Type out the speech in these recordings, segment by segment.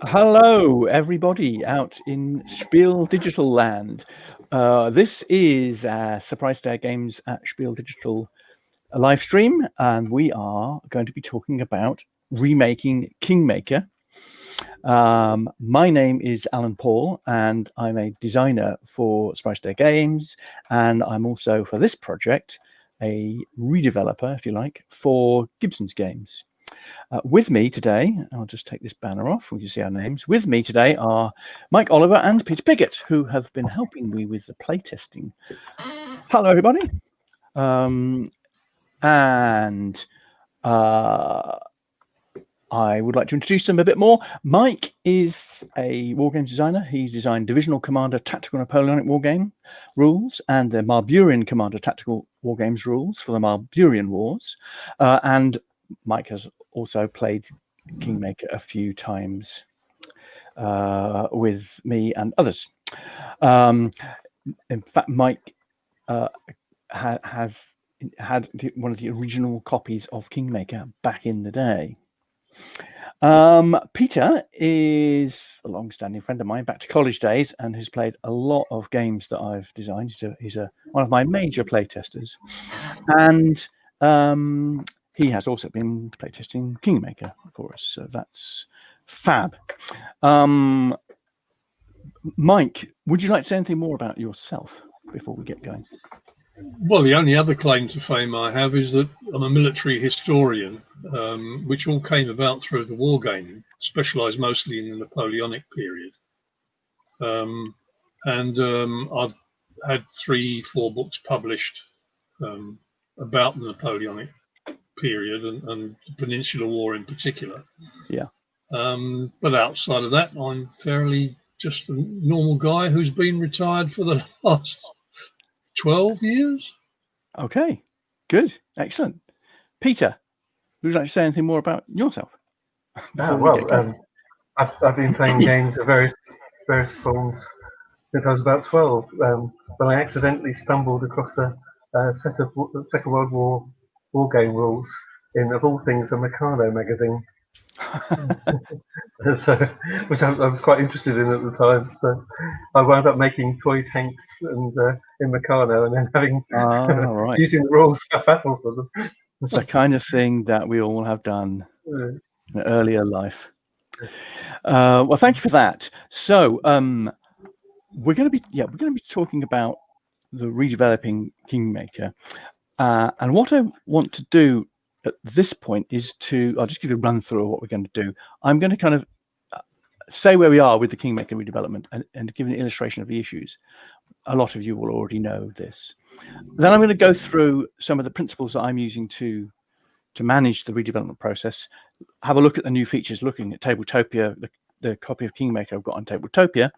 Hello, everybody out in Spiel.digital land. This is Surprise Dare Games at Spiel.digital live stream, and we are going to be talking about Remaking Kingmaker. My name is Alan Paull, and I'm a designer for Surprise Dare Games, and I'm also, for this project, a redeveloper, if you like, for Gibsons Games. With me today, I'll just take this banner off. We can see our names. With me today are Mike, Oliver, and Peter Piggott, who have been helping me with the playtesting. Hello, everybody. I would like to introduce them a bit more. Mike is a wargames designer. He's designed Divisional Commander Tactical Napoleonic Wargame rules and the Marburian Commander Tactical Wargames rules for the Marburian Wars. And Mike has also played Kingmaker a few times with me and others. In fact, Mike has had one of the original copies of Kingmaker back in the day. Peter is a long-standing friend of mine back to college days and has played a lot of games that I've designed. He's one of my major playtesters, and he has also been playtesting Kingmaker for us, so that's fab. Mike, would you like to say anything more about yourself before we get going? Well, the only other claim to fame I have is that I'm a military historian, which all came about through the wargaming, specialised mostly in the Napoleonic period. I've had 3-4 books published about the Napoleonic period and the Peninsular War in particular. Yeah. But outside of that, I'm fairly just a normal guy who's been retired for the last 12 years. Okay, good, excellent. Peter, would you like to say anything more about yourself? I've been playing games of various forms since I was about 12. When I accidentally stumbled across a set of Second World War game rules in, of all things, a Meccano magazine. Which I was quite interested in at the time. So I wound up making toy tanks and in Meccano, and then having using the rules for battles of them. It's the kind of thing that we all have done in an earlier life. Well, thank you for that. So we're going to be talking about the redeveloping Kingmaker, and what I want to do at this point is I'll just give you a run through of what we're going to do. I'm going to kind of say where we are with the Kingmaker redevelopment and give an illustration of the issues. A lot of you will already know this. Then I'm going to go through some of the principles that I'm using to manage the redevelopment process, have a look at the new features, looking at Tabletopia, the copy of Kingmaker I've got on Tabletopia,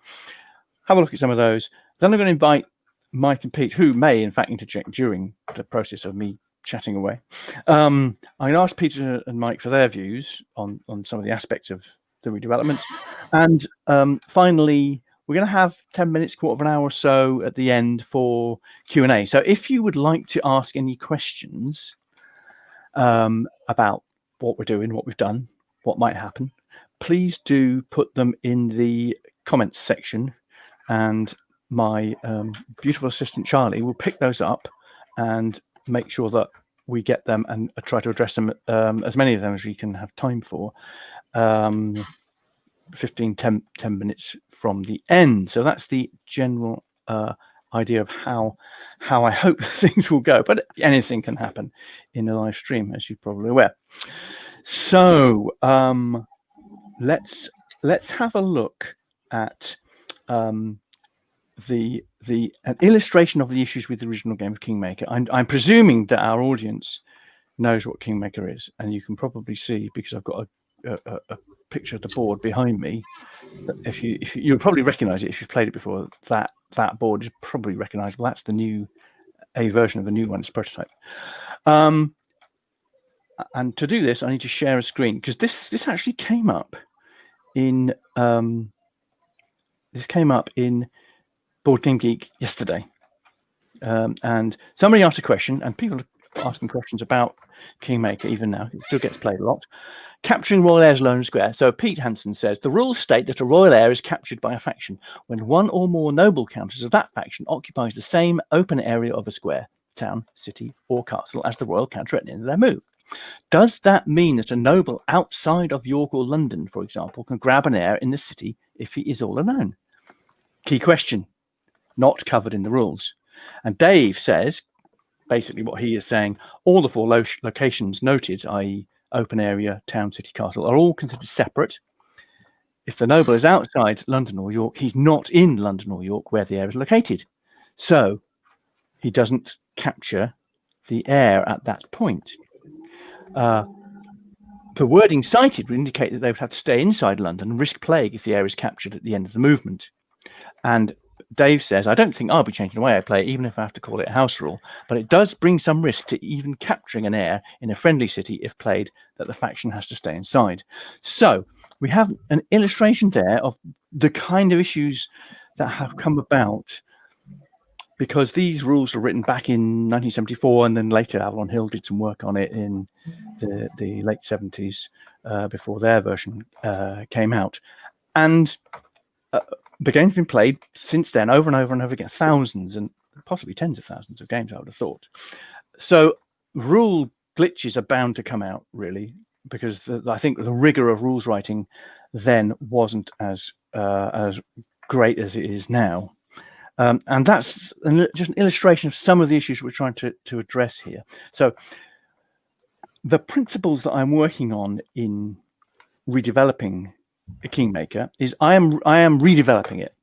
have a look at some of those. Then I'm going to invite Mike and Pete, who may in fact interject during the process of me chatting away. I'm going to ask Peter and Mike for their views on some of the aspects of the redevelopment. And finally, we're going to have 10 minutes, quarter of an hour or so at the end for Q&A. So if you would like to ask any questions about what we're doing, what we've done, what might happen, please do put them in the comments section, and my beautiful assistant Charlie will pick those up and make sure that we get them and try to address them, as many of them as we can have time for, 10 minutes from the end. So that's the general idea of how I hope things will go, but anything can happen in a live stream, as you're probably aware. So let's have a look at an illustration of the issues with the original game of Kingmaker. I'm presuming that our audience knows what Kingmaker is, and you can probably see, because I've got a picture of the board behind me. If you'll probably recognize it if you've played it before. That board is probably recognizable. That's a version of the new one. It's prototype. And to do this, I need to share a screen, because this actually came up in Board Game Geek yesterday, and somebody asked a question, and people are asking questions about Kingmaker even now. It still gets played a lot. Capturing royal heirs alone square. So Pete Hansen says the rules state that a royal heir is captured by a faction when one or more noble counters of that faction occupies the same open area of a square, town, city, or castle as the royal counter at the end of their move. Does that mean that a noble outside of York or London, for example, can grab an heir in the city if he is all alone? Key question, not covered in the rules. And Dave says, basically what he is saying, all the 4 locations noted, i.e. open area, town, city, castle, are all considered separate. If the noble is outside London or York, he's not in London or York where the heir is located. So he doesn't capture the heir at that point. The wording cited would indicate that they would have to stay inside London and risk plague if the heir is captured at the end of the movement. And Dave says, I don't think I'll be changing the way I play, even if I have to call it a house rule, but it does bring some risk to even capturing an heir in a friendly city if played that the faction has to stay inside. So we have an illustration there of the kind of issues that have come about because these rules were written back in 1974, and then later Avalon Hill did some work on it in the late 70s before their version came out. And the game's been played since then over and over and over again, thousands and possibly tens of thousands of games, I would have thought. So rule glitches are bound to come out, really, because I think the rigor of rules writing then wasn't as great as it is now. And that's just an illustration of some of the issues we're trying to address here. So the principles that I'm working on in redeveloping a Kingmaker is I am redeveloping it.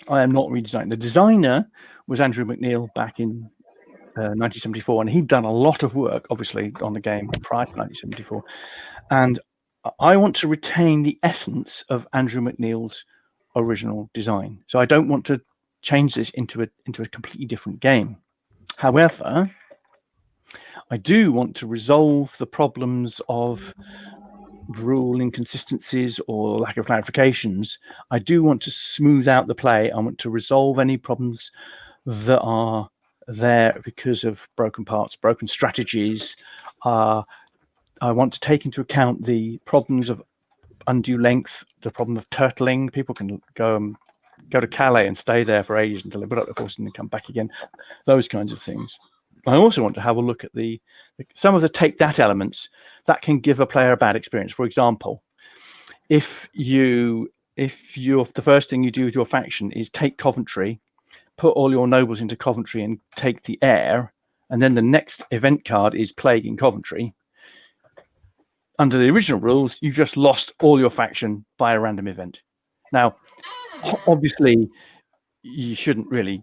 I am not redesigning. The designer was Andrew McNeil back in 1974, and he'd done a lot of work, obviously, on the game prior to 1974. And I want to retain the essence of Andrew McNeil's original design. So I don't want to change this into a completely different game. However, I do want to resolve the problems of rule inconsistencies or lack of clarifications. I do want to smooth out the play. I want to resolve any problems that are there because of broken parts, broken strategies. I want to take into account the problems of undue length, the problem of turtling. People can go to Calais and stay there for ages until they put up the force and then come back again. Those kinds of things. I also want to have a look at some of the take that elements that can give a player a bad experience. For example, if the first thing you do with your faction is take Coventry, put all your nobles into Coventry and take the heir, and then the next event card is Plague in Coventry. Under the original rules, you just lost all your faction by a random event. Now, obviously, you shouldn't really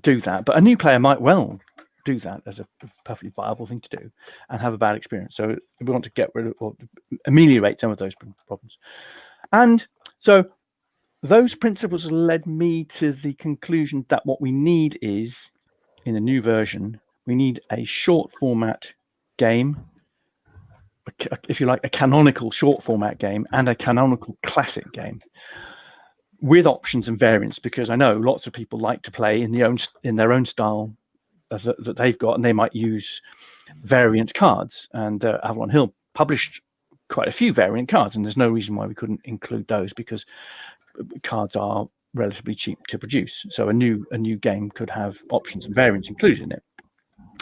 do that, but a new player might well do that as a perfectly viable thing to do and have a bad experience. So we want to get rid of or ameliorate some of those problems. And so those principles led me to the conclusion that what we need is, in the new version, we need a short format game, if you like, a canonical short format game and a canonical classic game with options and variants, because I know lots of people like to play in their own style that they've got, and they might use variant cards. And Avalon Hill published quite a few variant cards, and there's no reason why we couldn't include those because cards are relatively cheap to produce. So a new game could have options and variants included in it.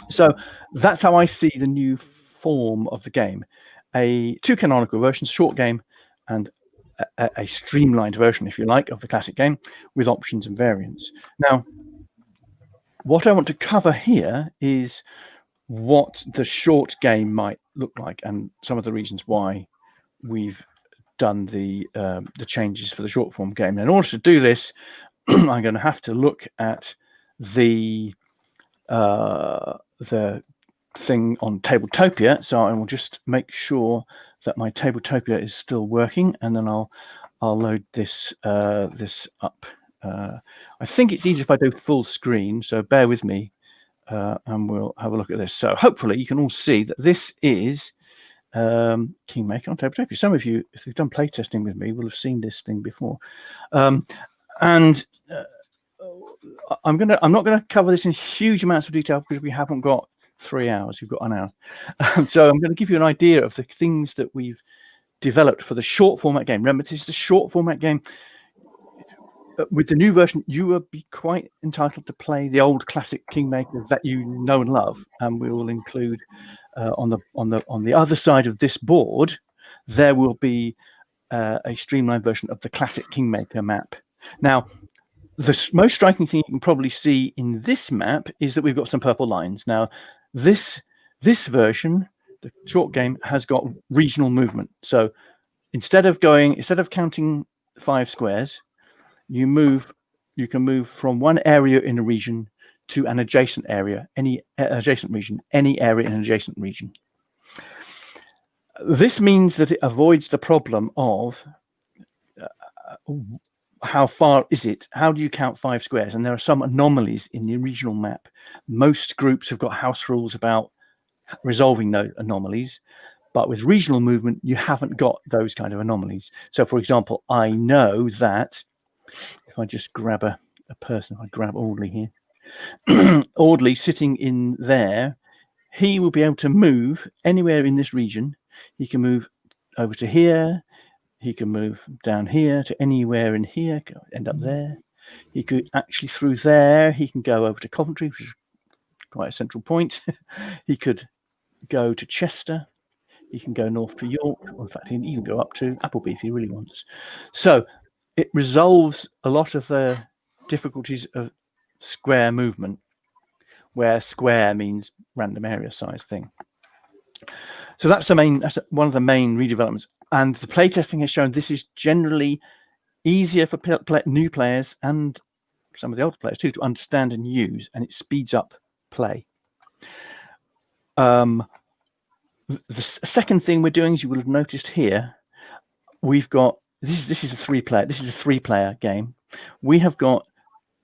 So that's how I see the new form of the game: two canonical versions, short game, and a streamlined version, if you like, of the classic game with options and variants. Now, what I want to cover here is what the short game might look like and some of the reasons why we've done the changes for the short form game. And in order to do this, I'm going to have to look at the thing on Tabletopia. So I will just make sure that my Tabletopia is still working, and then I'll load this up. I think it's easy if I do full screen, so bear with me, and we'll have a look at this. So hopefully you can all see that this is Kingmaker on Tabletopia. Some of you, if you've done playtesting with me, will have seen this thing before. I'm not going to cover this in huge amounts of detail because we haven't got 3 hours. You've got an hour. So I'm going to give you an idea of the things that we've developed for the short format game. Remember, this is the short format game. With the new version, you will be quite entitled to play the old classic Kingmaker that you know and love, and we will include on the other side of this board, there will be a streamlined version of the classic Kingmaker map. Now, the most striking thing you can probably see in this map is that we've got some purple lines. Now, this version, the short game, has got regional movement. So instead of counting 5 squares, you can move from one area in a region to an adjacent area, any adjacent region, any area in an adjacent region. This means that it avoids the problem of how far is it? How do you count 5 squares? And there are some anomalies in the original map. Most groups have got house rules about resolving those anomalies, but with regional movement, you haven't got those kind of anomalies. So, for example, I know that if I just grab a person, I grab Audley here. Audley sitting in there, he will be able to move anywhere in this region. He can move over to here. He can move down here to anywhere in here, end up there. He could actually through there, he can go over to Coventry, which is quite a central point. He could go to Chester. He can go north to York. Or in fact, he can even go up to Appleby if he really wants. So it resolves a lot of the difficulties of square movement, where square means random area size thing. So that's one of the main redevelopments. And the playtesting has shown this is generally easier for new players and some of the older players too to understand and use, and it speeds up play. The second thing we're doing, as you will have noticed here, we've got this is a 3-player game. We have got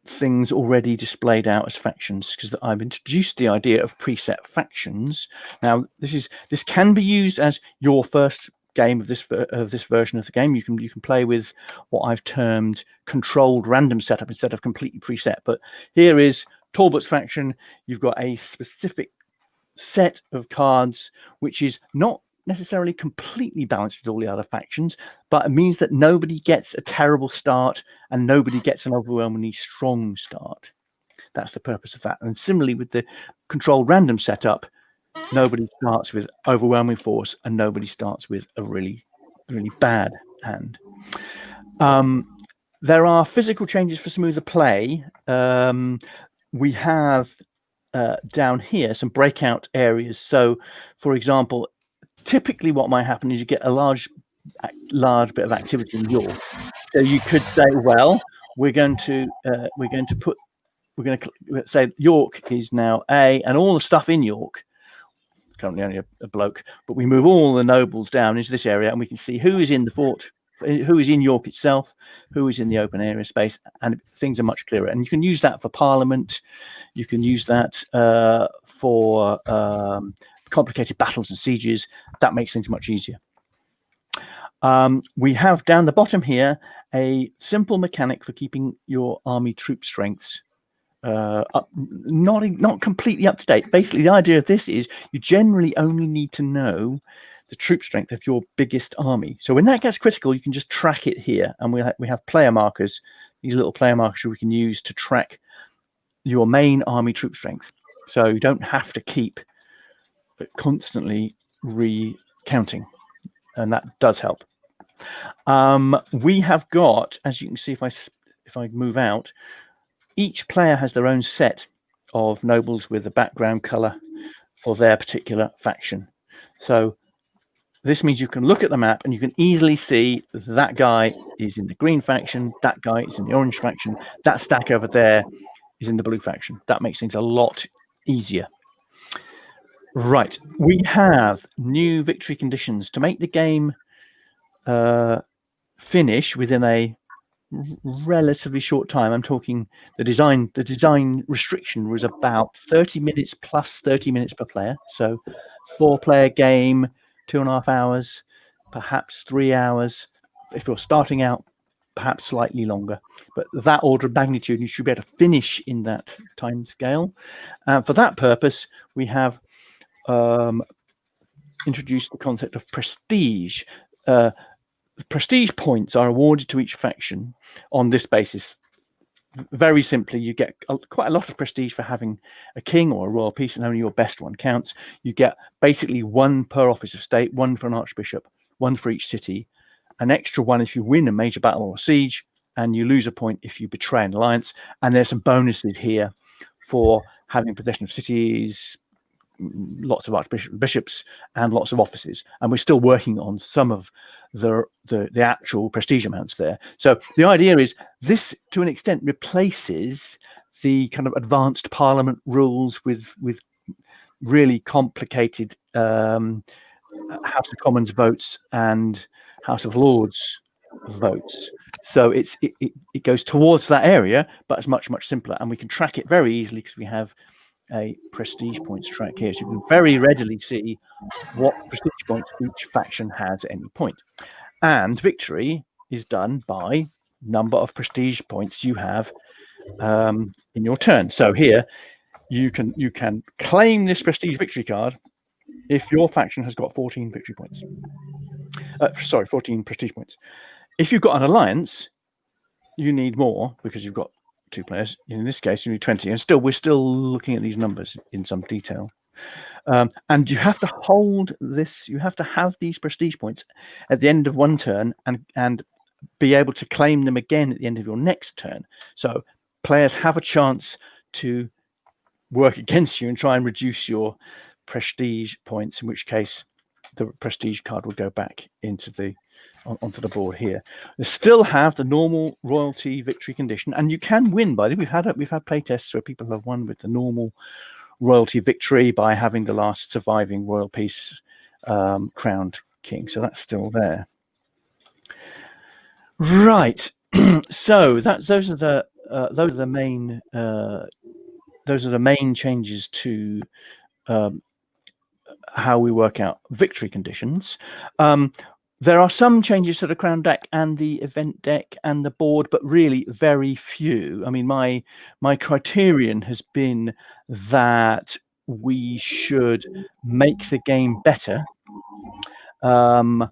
things already displayed out as factions because I've introduced the idea of preset factions. Now, this can be used as your first game of this version of the game. You can play with what I've termed controlled random setup instead of completely preset. But here is Talbot's faction. You've got a specific set of cards which is not necessarily completely balanced with all the other factions, but it means that nobody gets a terrible start and nobody gets an overwhelmingly strong start. That's the purpose of that. And similarly with the controlled random setup, nobody starts with overwhelming force and nobody starts with a really, really bad hand. There are physical changes for smoother play. We have down here some breakout areas. So, for example, typically what might happen is you get a large bit of activity in York. So you could say, well, we're going to say York is now A, and all the stuff in York, currently only a bloke, but we move all the nobles down into this area and we can see who is in the fort, who is in York itself, who is in the open area space, and things are much clearer. And you can use that for Parliament. You can use that for complicated battles and sieges. That makes things much easier. We have down the bottom here a simple mechanic for keeping your army troop strengths up, not completely up to date. Basically, the idea of this is you generally only need to know the troop strength of your biggest army. So when that gets critical, you can just track it here, and we have player markers. These little player markers we can use to track your main army troop strength. So you don't have to keep constantly recounting, and that does help. We have got, as you can see, if I move out, each player has their own set of nobles with a background color for their particular faction. So this means you can look at the map and you can easily see that guy is in the green faction, that guy is in the orange faction, that stack over there is in the blue faction. That makes things a lot easier. Right, we have new victory conditions to make the game finish within a relatively short time. I'm talking the design restriction was about 30 minutes plus 30 minutes per player. So 4-player game, 2.5 hours, perhaps 3 hours if you're starting out. perhaps slightly longer, but that order of magnitude, you should be able to finish in that time scale. For that purpose, we have introduced the concept of prestige. Prestige points are awarded to each faction on this basis. Very simply, you get quite a lot of prestige for having a king or a royal peace, and only your best one counts. You get basically 1 per office of state, 1 for an archbishop, 1 for each city, an extra 1 if you win a major battle or siege, and you lose a point if you betray an alliance. And there's some bonuses here for having possession of cities, lots of archbishops, and lots of offices. And we're still working on some of the actual prestige amounts there. So the idea is this, to an extent, replaces the kind of advanced parliament rules with really complicated House of Commons votes and House of Lords votes. So it goes towards that area, but it's much simpler, and we can track it very easily because we have a prestige points track here, so you can very readily see what prestige points each faction has at any point. And victory is done by number of prestige points you have in your turn. So here you can claim this prestige victory card if your faction has got 14 victory points. 14 prestige points. If you've got an alliance, you need more because you've got 2 players. In this case, you need 20, and we're still looking at these numbers in some detail. And you have to hold this. You have to have these prestige points at the end of one turn, and be able to claim them again at the end of your next turn. So players have a chance to work against you and try and reduce your prestige points. In which case, the prestige card will go back into onto the board here. They still have the normal royalty victory condition, and you can win by it. We've had playtests where people have won with the normal royalty victory by having the last surviving royal peace crowned king. So that's still there. Right. So those are the main changes to how we work out victory conditions. There are some changes to the crown deck and the event deck and the board, but really very few. I mean, my criterion has been that we should make the game better. A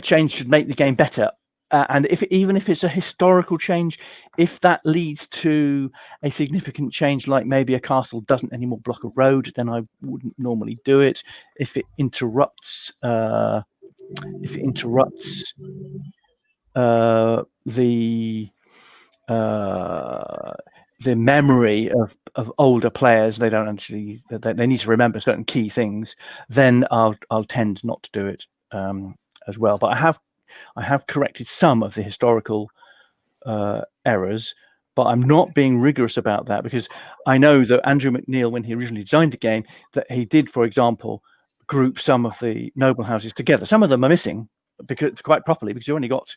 change should make the game better. And even if it's a historical change, if that leads to a significant change, like maybe a castle doesn't anymore block a road, then I wouldn't normally do it. If it interrupts the memory of older players, they don't actually they need to remember certain key things, then I'll tend not to do it as well. But I have corrected some of the historical errors, but I'm not being rigorous about that, because I know that Andrew McNeil, when he originally designed the game, that he did, for example, group some of the noble houses together. Some of them are missing quite properly because you only got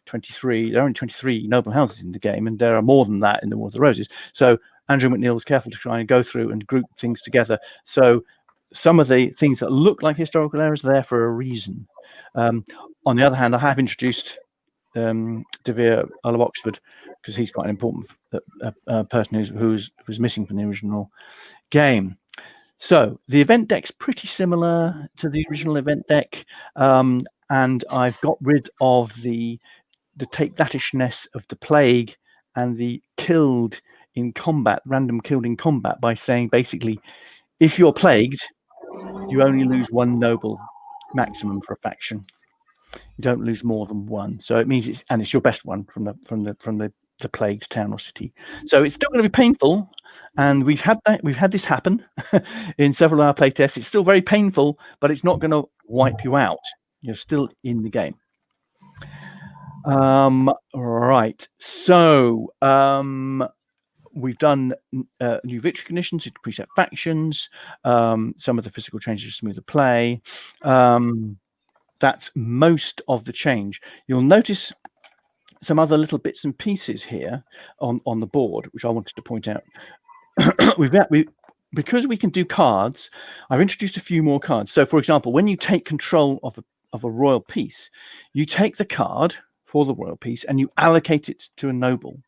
23. There are only 23 noble houses in the game, and there are more than that in the War of the Roses. So Andrew McNeil was careful to try and go through and group things together. So some of the things that look like historical errors are there for a reason. On the other hand, I have introduced De Vere, Earl of Oxford, because he's quite an important person who's missing from the original game. So the event deck's pretty similar to the original event deck, and I've got rid of the take thatishness of the plague and the killed in combat, random killed in combat, by saying basically, if you're plagued, you only lose 1 noble maximum for a faction. You don't lose more than 1. So it means it's your best one from the plagued town or city. So it's still going to be painful, and we've had this happen in several of our playtests. It's still very painful, but it's not going to wipe you out. You're still in the game. Right. So we've done new victory conditions, preset factions, some of the physical changes to smoother play. That's most of the change. You'll notice some other little bits and pieces here on the board, which I wanted to point out. Because we can do cards, I've introduced a few more cards. So, for example, when you take control of a royal piece, you take the card for the royal peace, and you allocate it to a noble.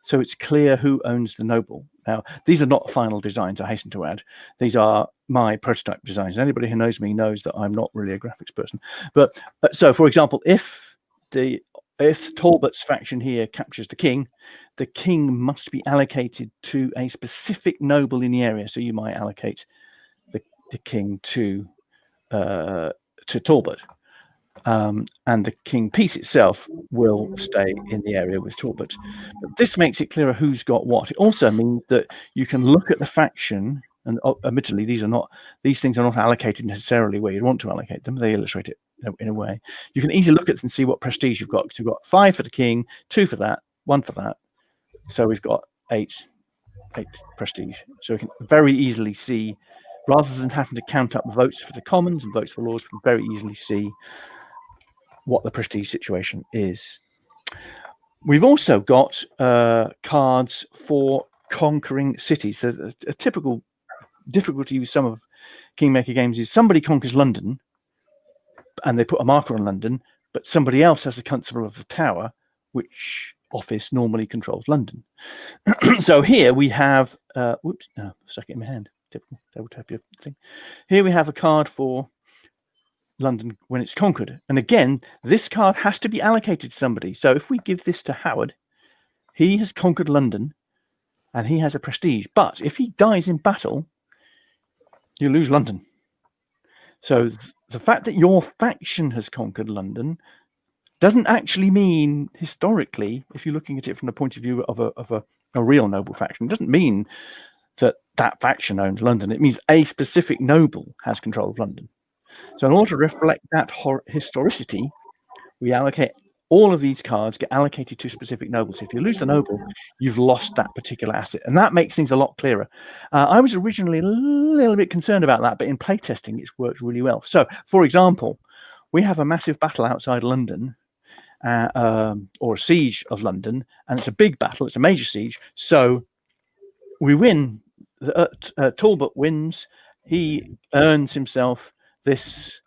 So it's clear who owns the noble. Now, these are not final designs, I hasten to add. These are my prototype designs. And anybody who knows me knows that I'm not really a graphics person. But so, for example, if Talbot's faction here captures the king must be allocated to a specific noble in the area. So you might allocate the king to Talbot. And the king piece itself will stay in the area with Talbot. But this makes it clearer who's got what. It also means that you can look at the faction, and admittedly, these things are not allocated necessarily where you want to allocate them. They illustrate it in a way. You can easily look at it and see what prestige you've got. Because you've got 5 for the king, 2 for that, 1 for that. So we've got 8 prestige. So we can very easily see, rather than having to count up votes for the commons and votes for lords, we can very easily see what the prestige situation is. We've also got cards for conquering cities. So a typical difficulty with some of Kingmaker games is somebody conquers London and they put a marker on London, but somebody else has the Constable of the Tower, which office normally controls London. So here we have stuck it in my hand. Typical Tabletopia thing. Here we have a card for London when it's conquered, and again this card has to be allocated to somebody. So if we give this to Howard, he has conquered London and he has a prestige, but if he dies in battle you lose London. So the fact that your faction has conquered London doesn't actually mean, historically, if you're looking at it from the point of view of a real noble faction, it doesn't mean that faction owns London. It means a specific noble has control of London. So in order to reflect that historicity, we allocate all of these cards, get allocated to specific nobles. If you lose the noble, you've lost that particular asset. And that makes things a lot clearer. I was originally a little bit concerned about that, but in playtesting, it's worked really well. So, for example, we have a massive battle outside London, or a siege of London, and it's a big battle. It's a major siege. So we win. Talbot wins. He earns himself this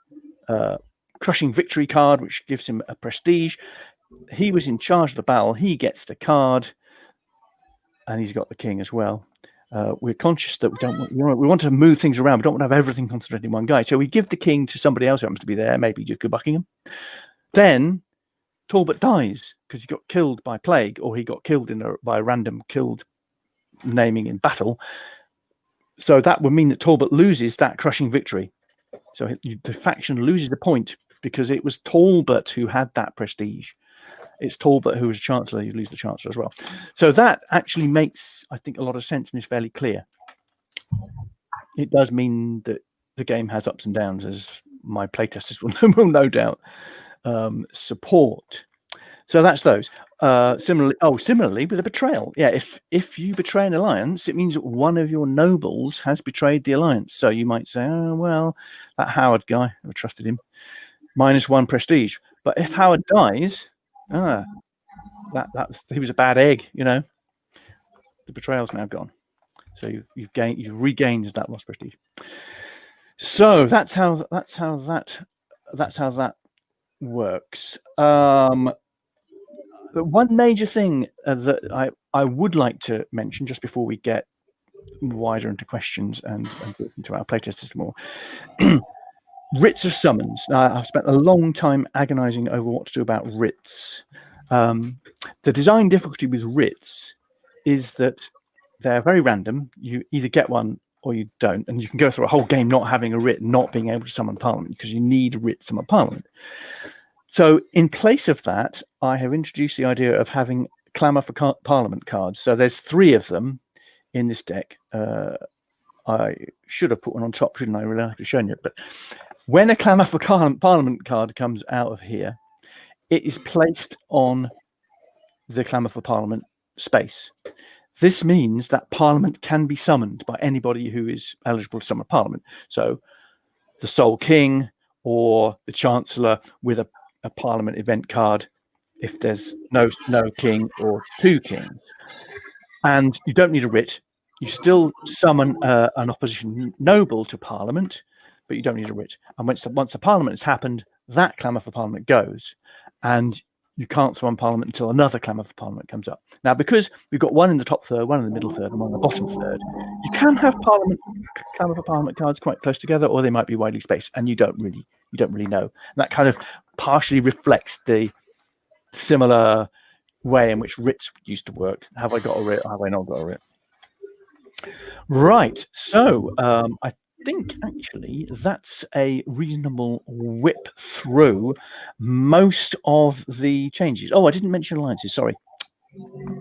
crushing victory card, which gives him a prestige. He was in charge of the battle. He gets the card, and he's got the king as well. We're conscious that we want to move things around. We don't want to have everything concentrated in one guy. So we give the king to somebody else who happens to be there, maybe Duke of Buckingham. Then Talbot dies because he got killed by plague, or he got killed by a random naming in battle. So that would mean that Talbot loses that crushing victory. So the faction loses the point because it was Talbot who had that prestige. It's Talbot who was Chancellor. You lose the Chancellor as well. So that actually makes, I think, a lot of sense and is fairly clear. It does mean that the game has ups and downs, as my playtesters will no doubt support. So that's those. Similarly with a betrayal. Yeah, if you betray an alliance, it means that one of your nobles has betrayed the alliance. So you might say, oh, well, that Howard guy, I trusted him, -1 prestige. But if Howard dies, he was a bad egg, The betrayal's now gone. So you've regained that lost prestige. So that's how that works. One major thing that I would like to mention just before we get wider into questions and into our playtesters more, writs of summons. I've spent a long time agonizing over what to do about writs. The design difficulty with writs is that they're very random. You either get one or you don't, and you can go through a whole game not having a writ, not being able to summon Parliament, because you need a writ to summon Parliament. So in place of that, I have introduced the idea of having clamor for Parliament cards. So there's 3 of them in this deck. I should have put one on top, shouldn't I? Really, I could have shown you. But when a clamor for Parliament card comes out of here, it is placed on the clamor for Parliament space. This means that Parliament can be summoned by anybody who is eligible to summon Parliament. So the Sole King or the Chancellor with a Parliament event card if there's no king or 2 kings. And you don't need a writ. You still summon an opposition noble to Parliament, but you don't need a writ. And once the Parliament has happened, that clamor for Parliament goes. And you can't summon Parliament until another Clamor for Parliament comes up. Now, because we've got one in the top third, one in the middle third, and one in the bottom third, you can have Clamor for Parliament cards quite close together, or they might be widely spaced, and you don't really know. And that kind of partially reflects the similar way in which writs used to work. Have I got a writ? Have I not got a writ? Right. So I think actually that's a reasonable whip through most of the changes. Oh, I didn't mention alliances. Sorry.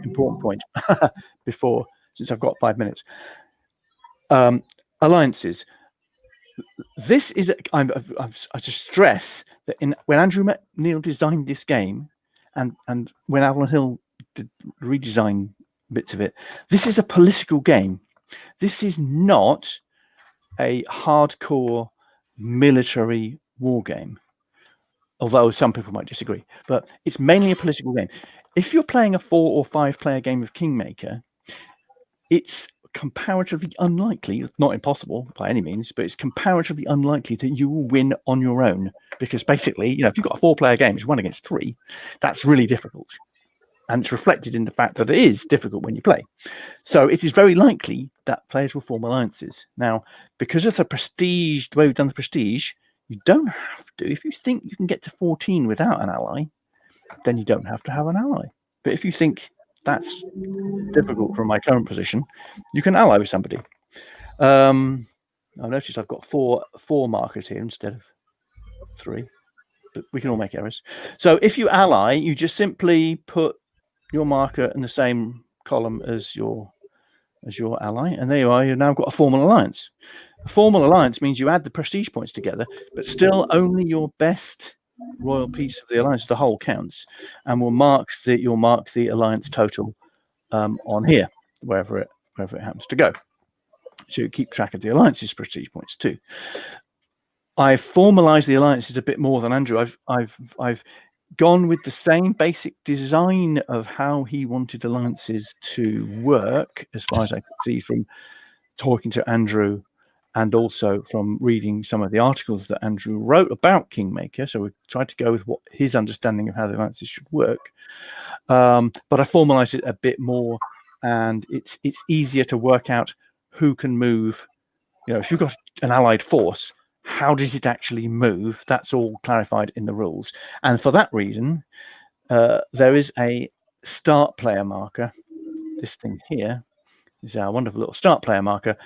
Important point before, since I've got 5 minutes. Alliances. This is I just stress that when Andrew McNeil designed this game, and when Avalon Hill did redesign bits of it, this is a political game. This is not a hardcore military war game, although some people might disagree. But it's mainly a political game. If you're playing a 4 or 5 player game of Kingmaker, it's comparatively unlikely, not impossible by any means, but it's comparatively unlikely that you will win on your own, because basically, if you've got a 4 player game, it's 1 against 3, that's really difficult, and it's reflected in the fact that it is difficult when you play. So it is very likely that players will form alliances. Now, because of the prestige, the way we've done the prestige, you don't have to. If you think you can get to 14 without an ally, then you don't have to have an ally. But if you think that's difficult from my current position, you can ally with somebody. I've noticed I've got four markers here instead of 3, but we can all make errors. So if you ally, you just simply put your marker in the same column as your ally, and there you are. You've now got a formal alliance. A formal alliance means you add the prestige points together, but still only your best royal piece of the alliance, the whole, counts, and you'll mark the alliance total on here, wherever it happens to go. So you keep track of the alliance's prestige points too. I've formalized the alliances a bit more than Andrew. I've gone with the same basic design of how he wanted alliances to work, as far as I could see from talking to Andrew and also from reading some of the articles that Andrew wrote about Kingmaker. So we tried to go with what his understanding of how the alliances should work. But I formalized it a bit more, and it's easier to work out who can move. If you've got an allied force, how does it actually move? That's all clarified in the rules. And for that reason, there is a start player marker. This thing here is our wonderful little start player marker,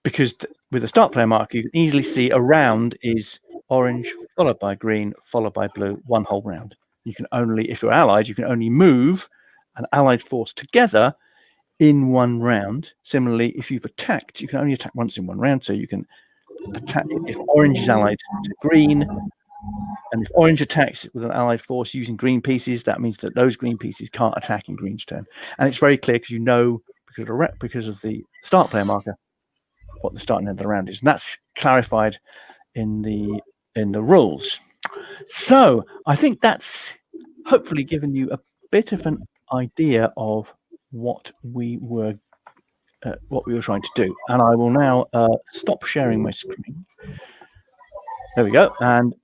because with a start player marker, you can easily see a round is orange, followed by green, followed by blue, 1 whole round. You can only, if you're allied, you can only move an allied force together in 1 round. Similarly, if you've attacked, you can only attack once in 1 round. So you can attack if orange is allied to green, and if orange attacks with an allied force using green pieces, that means that those green pieces can't attack in green's turn. And it's very clear because of the start player marker what the starting end of the round is, and that's clarified in the rules. So I think that's hopefully given you a bit of an idea of what we were trying to do. And I will now stop sharing my screen. There we go, and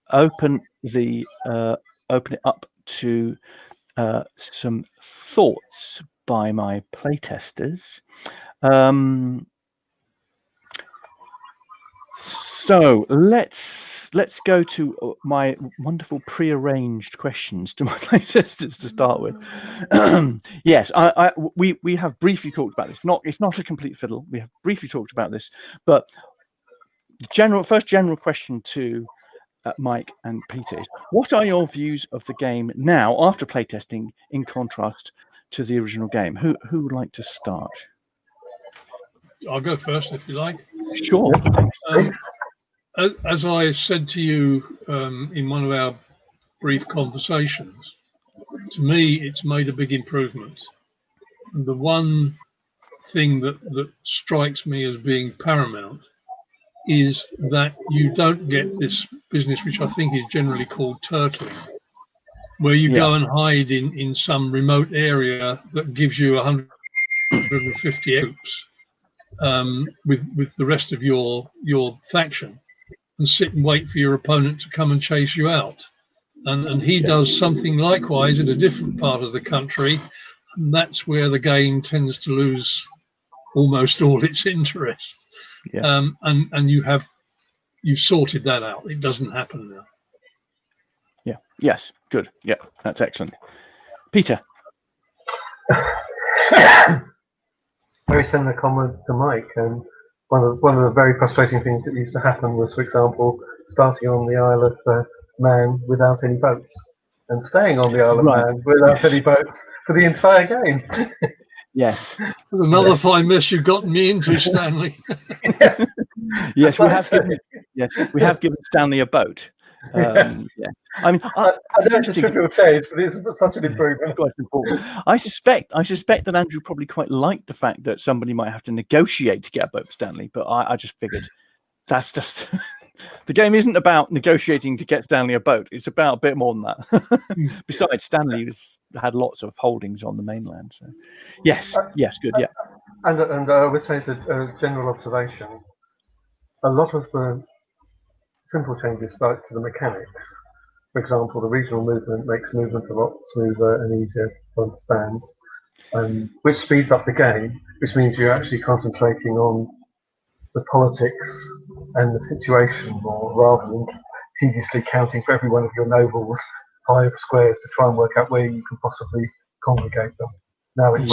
open it up to some thoughts by my playtesters. So let's go to my wonderful pre-arranged questions to my playtesters to start with. Yes, we have briefly talked about this. It's not a complete fiddle. We have briefly talked about this, but the first general question to Mike and Peter is: what are your views of the game now after playtesting, in contrast to the original game? Who would like to start? I'll go first if you like. Sure. As I said to you in one of our brief conversations, to me, it's made a big improvement. The one thing that strikes me as being paramount is that you don't get this business, which I think is generally called turtling, where you go and hide in some remote area that gives you 150 troops with the rest of your faction, and sit and wait for your opponent to come and chase you out. and he does something likewise in a different part of the country, and that's where the game tends to lose almost all its interest. Yeah. And you've sorted that out. It doesn't happen now. Yeah. Yes. Good. Yeah. That's excellent. Peter. Very similar comment to Mike. And one of the very frustrating things that used to happen was, for example, starting on the Isle of Man without any boats, and staying on the Isle of Man without any boats for the entire game. Yes. Another fine mess you've gotten me into, Stanley. Yes. Yes, we have given. Yes, we have given Stanley a boat. Yeah. I mean, I know it's a trivial change, but it's such an improvement. Quite important. I suspect that Andrew probably quite liked the fact that somebody might have to negotiate to get a boat for Stanley, but I just figured that's just the game isn't about negotiating to get Stanley a boat. It's about a bit more than that. Besides, Stanley had lots of holdings on the mainland. So, yes, good, yeah. And I would say, as a general observation, a lot of the simple changes start to the mechanics. For example, the regional movement makes movement a lot smoother and easier to understand, which speeds up the game, which means you're actually concentrating on the politics and the situation more, rather than tediously counting for every one of your nobles 5 squares to try and work out where you can possibly congregate them. Now it's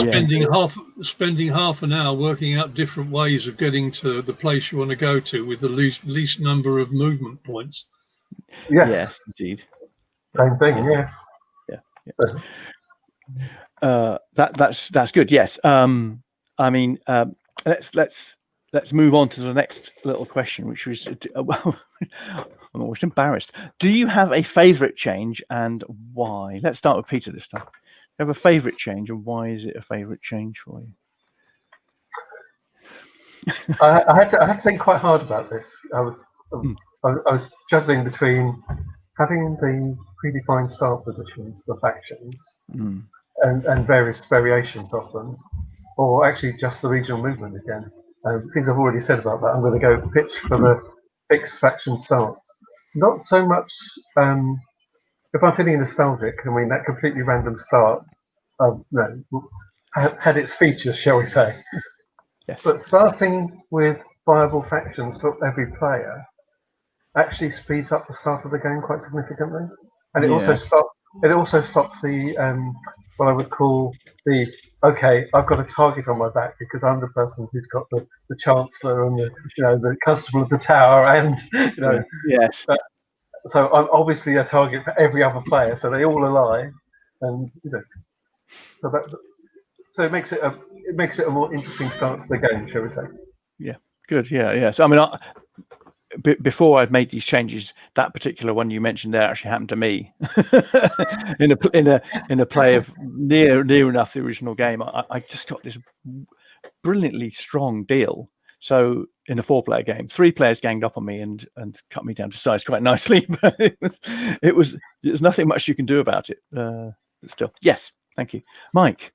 spending half an hour working out different ways of getting to the place you want to go to with the least number of movement points. Yes, indeed. Same thing. Yes. Yeah. That's good. Yes. I mean, let's move on to the next little question, which was, I'm always embarrassed. Do you have a favourite change and why? Let's start with Peter this time. Do you have a favourite change, and why is it a favourite change for you? I had to think quite hard about this. I was juggling between having the predefined start positions for factions and various variations of them, or actually just the regional movement again. Things I've already said about that, I'm going to go pitch for the fixed faction starts. Not so much, if I'm feeling nostalgic, I mean, that completely random start had its features, shall we say. Yes. But starting with viable factions for every player actually speeds up the start of the game quite significantly, and it also stops the what I would call the I've got a target on my back because I'm the person who's got the chancellor and the constable of the tower, and yes. So I'm obviously a target for every other player, so they all align, and so it makes it a more interesting start to the game, shall we say? Yeah, good. Yeah. So I mean, before I'd made these changes, that particular one you mentioned there actually happened to me in a play of near enough the original game. I just got this brilliantly strong deal. So in a 4-player game, 3 players ganged up on me and cut me down to size quite nicely. But there's nothing much you can do about it. But still, yes, thank you, Mike.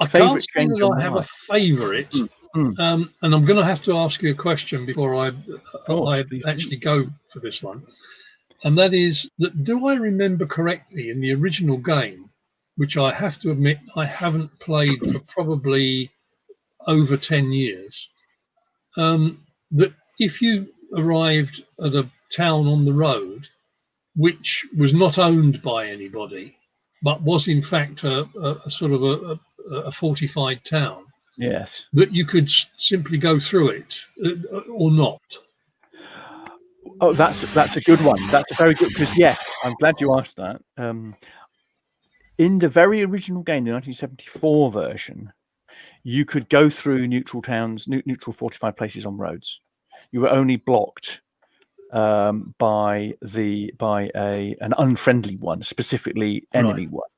I can't say that I have a favourite, and I'm going to have to ask you a question before I actually go for this one, and that is that do I remember correctly in the original game, which I have to admit I haven't played for probably over 10 years, that if you arrived at a town on the road which was not owned by anybody, but was in fact a sort of a fortified town. Yes. That you could simply go through it or not. Oh, that's a good one. That's a very good, because yes, I'm glad you asked that. In the very original game, the 1974 version, you could go through neutral towns, neutral fortified places on roads. You were only blocked by an unfriendly one, specifically enemy one.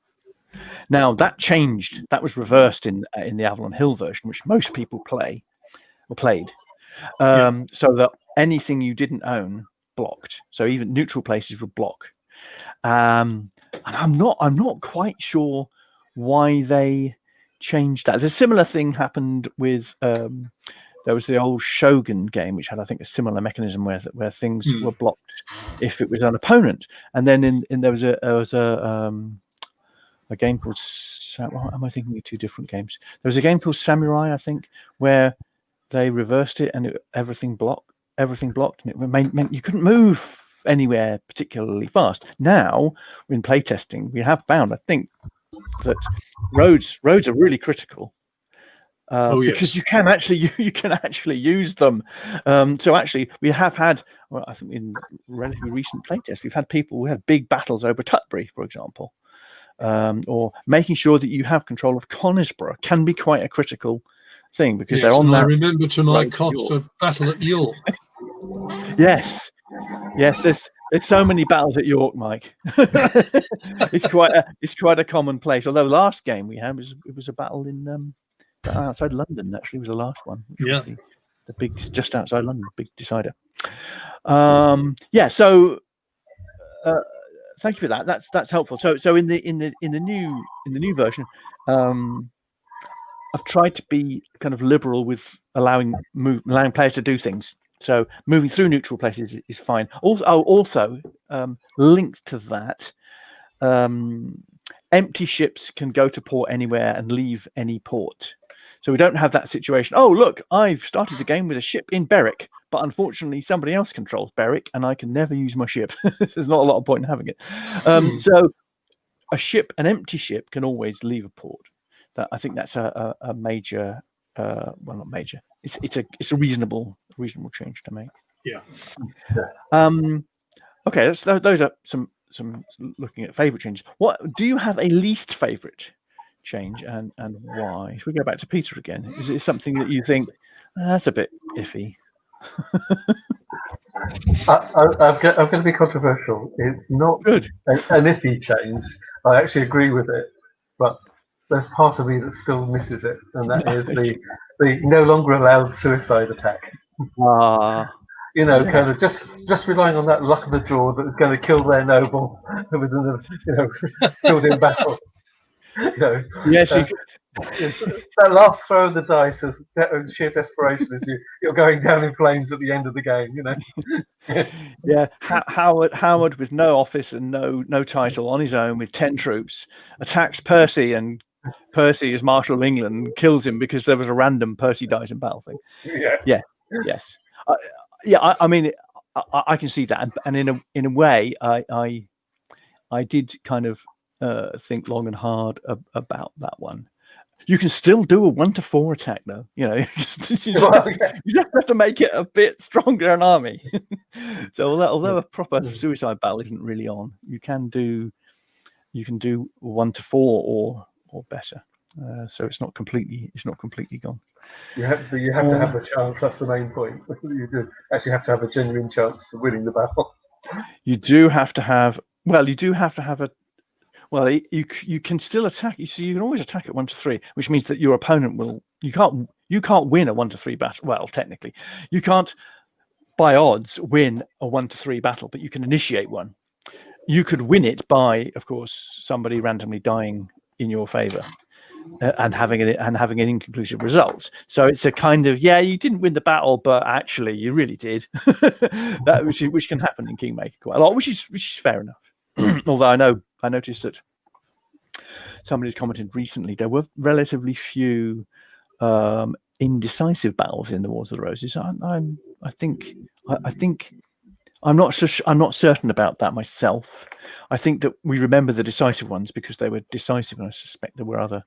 Now that changed. That was reversed in the Avalon Hill version, which most people played. So that anything you didn't own blocked. So even neutral places would block. And I'm not quite sure why they changed that. The similar thing happened with there was the old Shogun game, which had, I think, a similar mechanism where things were blocked if it was an opponent. And then there was a game called, what am I thinking of two different games? There was a game called Samurai, I think, where they reversed it and everything blocked, and it meant you couldn't move anywhere particularly fast. Now, in playtesting, we have found, I think, that roads are really critical. Because you can actually use them. So actually, we have had, well, I think in relatively recent playtests, we had big battles over Tutbury, for example, or making sure that you have control of Conisbrough can be quite a critical thing because they're on that. I remember to my cost a battle at York. Yes, there's so many battles at York, Mike. It's quite a common place. Although the last game we had was a battle in outside London. Actually, was the last one. Which was the big, just outside London, big decider. So thank you for that. That's helpful. So in the new version, I've tried to be kind of liberal with allowing players to do things. So moving through neutral places is fine. Also linked to that, empty ships can go to port anywhere and leave any port. So we don't have that situation. Oh, look, I've started the game with a ship in Berwick, but unfortunately somebody else controls Berwick and I can never use my ship. There's not a lot of point in having it. So an empty ship can always leave a port. I think that's a major, well, not major. It's a reasonable change to make. Yeah. Okay, those are some looking at favorite changes. What do you have a least favorite change and why? Should we go back to Peter again? Is it something that you think that's a bit iffy? I'm going to be controversial. It's not good. an iffy change. I actually agree with it, but there's part of me that still misses it, and that is the no longer allowed suicide attack. Kind of just relying on that luck of the draw that is going to kill their noble within killed in battle. Yes, that last throw of the dice is sheer desperation as you're going down in flames at the end of the game. Yeah, Howard with no office and no title on his own with 10 troops attacks Percy, and Percy is Marshal of England and kills him because there was a random Percy dies in battle thing. Yes. I mean, I can see that, and in a way, I did kind of think long and hard about that one. You can still do a 1-4 attack, though. You just have to make it a bit stronger an army. So although a proper suicide battle isn't really on, you can do 1-4 or better. So it's not completely gone. You have to have a chance. That's the main point. You do actually have to have a genuine chance of winning the battle. You do have to have. Well, you do have to have a. Well, you can still attack. You see, you can always attack at 1-3, which means that your opponent will. You can't win a 1-3 battle. Well, technically, you can't by odds win a 1-3 battle, but you can initiate one. You could win it by, of course, somebody randomly dying in your favor. And having an inconclusive result. So it's a kind of you didn't win the battle, but actually you really did. That which can happen in Kingmaker quite a lot, which is fair enough. Although I noticed that somebody's commented recently there were relatively few indecisive battles in the Wars of the Roses. I think I'm not certain about that myself. I think that we remember the decisive ones because they were decisive, and I suspect there were other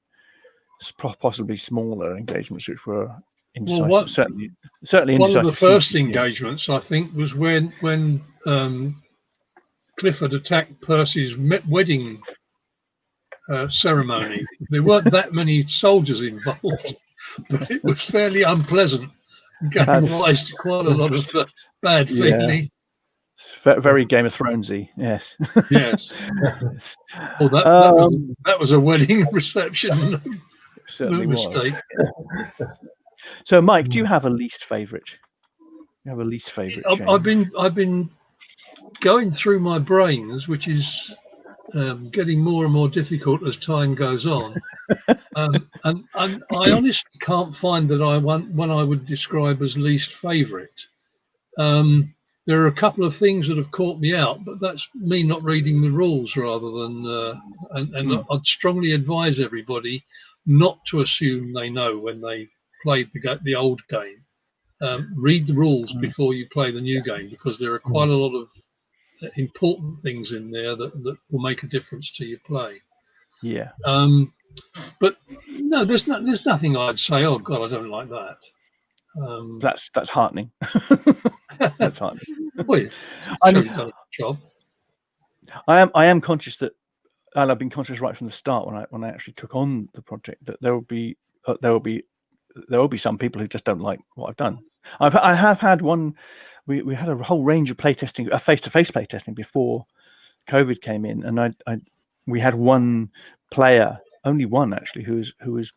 possibly smaller engagements which were indecisive. Well, certainly indecisive. One of the first engagements, I think, was when Clifford attacked Percy's wedding ceremony. There weren't that many soldiers involved, but it was fairly unpleasant. Gave rise to quite a lot of bad feeling. It's very Game of Thronesy, yes. Yes. Well, that was a wedding reception. Certainly no mistake. So, Mike, do you have a least favourite? You have a least favourite change? I've been going through my brains, which is getting more and more difficult as time goes on. And I honestly can't find that one I would describe as least favourite. There are a couple of things that have caught me out, but that's me not reading the rules rather than. I'd strongly advise everybody not to assume they know when they played the old game. Read the rules before you play the new game, because there are quite a lot of important things in there that will make a difference to your play. Yeah. But no, there's nothing I'd say, oh God, I don't like that. That's heartening. That's heartening. Well, you've done a good job. I am conscious that, and I've been conscious right from the start when I actually took on the project, that there will be some people who just don't like what I've done. I have had one. We had a whole range of playtesting, face-to-face playtesting before COVID came in, and we had one player, only one actually, who was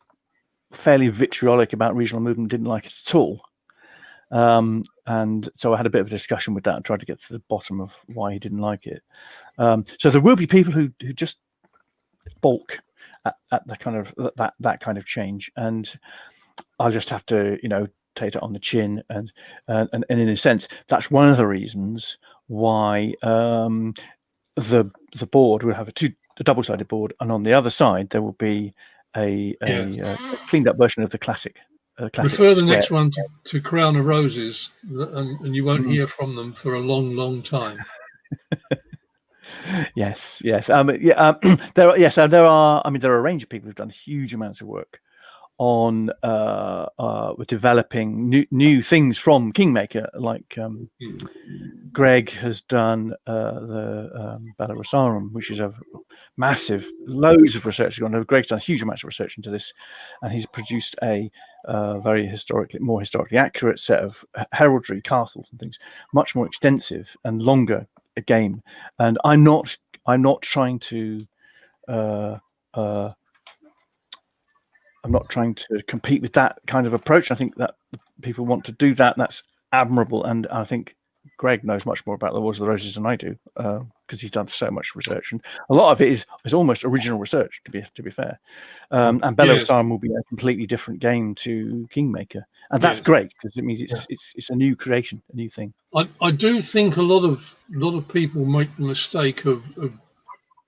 fairly vitriolic about regional movement, didn't like it at all. And so I had a bit of a discussion with that and tried to get to the bottom of why he didn't like it. So there will be people who just balk at the kind of that kind of change, and I'll just have to, take it on the chin. And in a sense, that's one of the reasons why the board will have a double-sided board, and on the other side there will be a cleaned up version of the classic. Refer the next one to Crown of Roses, and you won't hear from them for a long, long time. Yes. There are a range of people who've done huge amounts of work on developing new things from Kingmaker, like Greg has done the Balarosarum, which is a massive, loads of research going on. Greg's done huge amounts of research into this, and he's produced a very more historically accurate set of heraldry, castles and things, much more extensive and longer a game. And I'm not trying to I'm not trying to compete with that kind of approach. I think that people want to do that. That's admirable, and I think Greg knows much more about the Wars of the Roses than I do, because he's done so much research, and a lot of it is almost original research. To be fair, and Balarosarum will be a completely different game to Kingmaker, and that's great because it means it's a new creation, a new thing. I do think a lot of people make the mistake of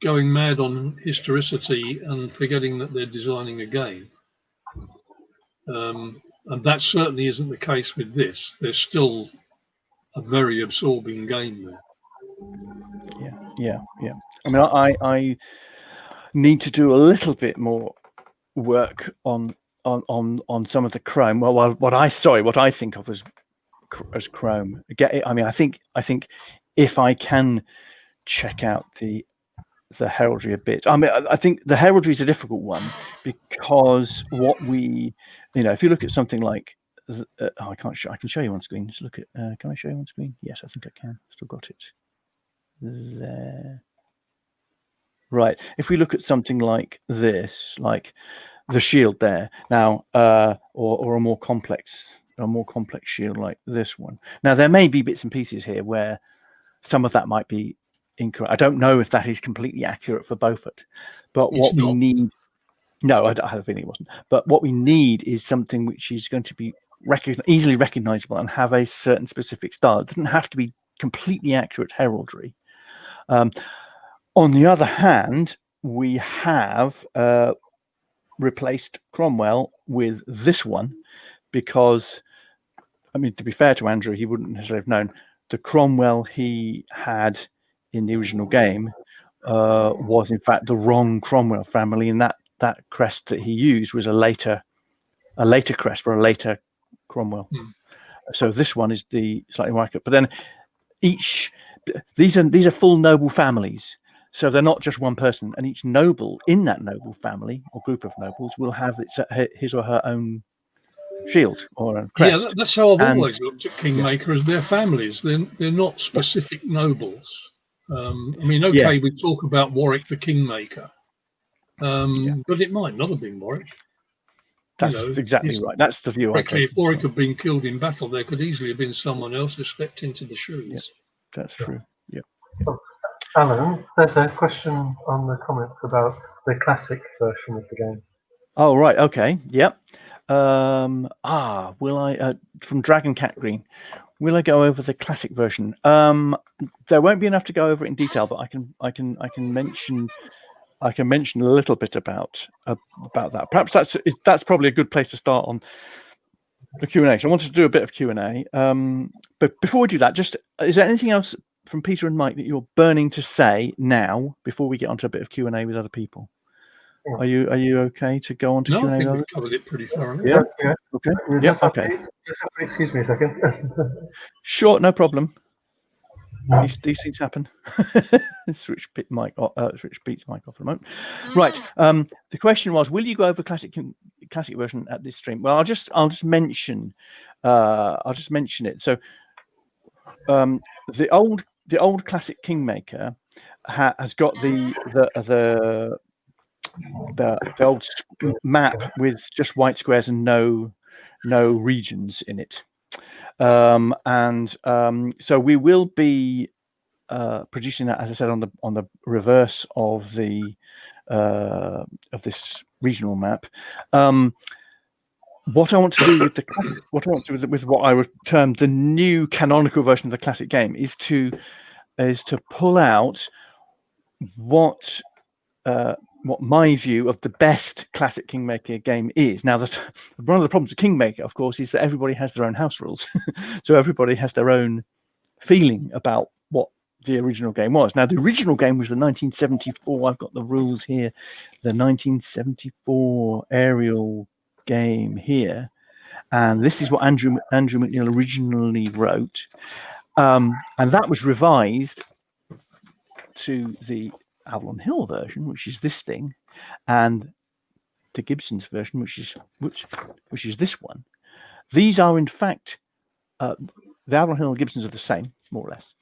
going mad on historicity and forgetting that they're designing a game. And that certainly isn't the case with this. There's still a very absorbing game there. Yeah. I mean, I need to do a little bit more work on some of the Chrome. Well, what I think of as Chrome. I mean, I think if I can check out the heraldry a bit. I mean, I think the heraldry is a difficult one because if you look at something like, I can't show. I can show you on screen. Just look at. Can I show you on screen? Yes, I think I can. Still got it there. Right. If we look at something like this, like the shield there now, or a more complex shield like this one. Now there may be bits and pieces here where some of that might be incorrect. I don't know if that is completely accurate for Beaufort, but what we need. No, I have a feeling it wasn't. But what we need is something which is going to be easily recognizable and have a certain specific style. It doesn't have to be completely accurate heraldry. On the other hand, we have replaced Cromwell with this one because, I mean, to be fair to Andrew, he wouldn't necessarily have known the Cromwell he had in the original game was in fact the wrong Cromwell family, and that crest that he used was a later crest for a later Cromwell. So this one is the slightly more accurate. But then these are full noble families, so they're not just one person, and each noble in that noble family or group of nobles will have his or her own shield or a crest. Yeah, that's how I've always looked at Kingmaker, as their families. They're not specific nobles. I mean, we talk about Warwick the Kingmaker, but it might not have been Warwick. That's exactly right. That's the view I take. If Warwick had been killed in battle, there could easily have been someone else who stepped into the shoes. Yeah, that's true. Yeah. Alan, there's a question on the comments about the classic version of the game. Oh, right. Okay. Yep. Will I, from Dragon Cat Green, will I go over the classic version? There won't be enough to go over it in detail, but I can mention a little bit about that. Perhaps that's probably a good place to start on the Q&A. So I wanted to do a bit of Q&A. But before we do that, just is there anything else from Peter and Mike that you're burning to say now before we get onto a bit of Q&A with other people? Yeah. Are you okay to go on to No, Q&A? I think with we've others? covered it pretty thoroughly. Yeah. Okay. You Yeah. just have Okay. just have to excuse me a second. Sure. No problem. These things happen. Switch Pete's mic off for a moment. Right. The question was, will you go over classic version at this stream? Well, I'll just mention it. So, the old classic Kingmaker has got the old map with just white squares and no regions in it. So we will be producing that, as I said, on the reverse of the of this regional map. What I want to do with what I would term the new canonical version of the classic game is to pull out what my view of the best classic Kingmaker game is. Now, one of the problems with Kingmaker, of course, is that everybody has their own house rules, so everybody has their own feeling about what the original game was. Now, the original game was the 1974. I've got the rules here. The 1974 aerial game here, and this is what Andrew McNeil originally wrote, and that was revised to the Avalon Hill version, which is this thing, and the Gibsons version, which is this one. These are, in fact, the Avalon Hill and Gibsons are the same, more or less.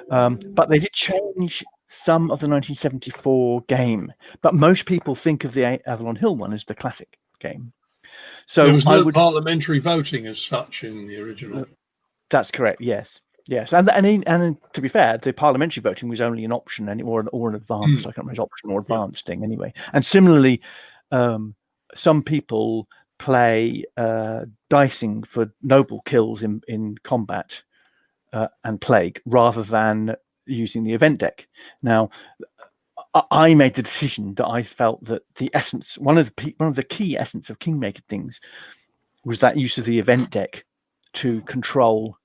But they did change some of the 1974 game. But most people think of the Avalon Hill one as the classic game. So there was no parliamentary voting as such in the original. That's correct. Yes. And to be fair, the parliamentary voting was only an option or an advanced, I can't remember, option or advanced thing anyway. And similarly, some people play dicing for noble kills in combat and plague rather than using the event deck. Now, I made the decision that I felt that the essence, one of the key essence of Kingmaker things, was that use of the event deck to control,